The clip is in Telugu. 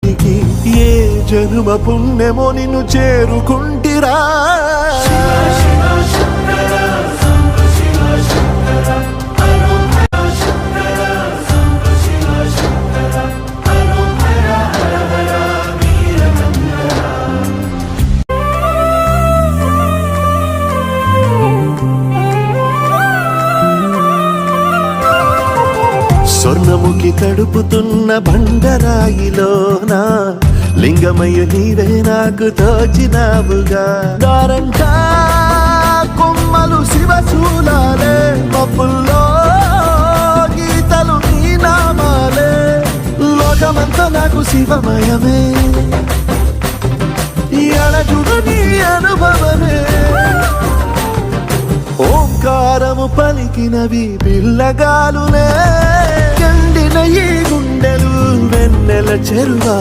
ఇంటికి ఏ జనుమ పుణ్యమో నిన్ను చేరుకుంటిరా. స్వర్ణముఖి తడుపుతున్న బండరాయిలోన లింగమయ్య నీవే నాకు తోచినావుగా. దారంటా కొమ్మలు శివశూలాలే, మబ్బుల్లో గీతలు నీ నామాలే, లోకమంతా నాకు శివమయమే, అణజుడు నీ అనుభవమే. ఓంకారము పలికినవి పిల్లగాలునే, ఎండిన ఈ గుండెలు వెన్నెల చెరువా.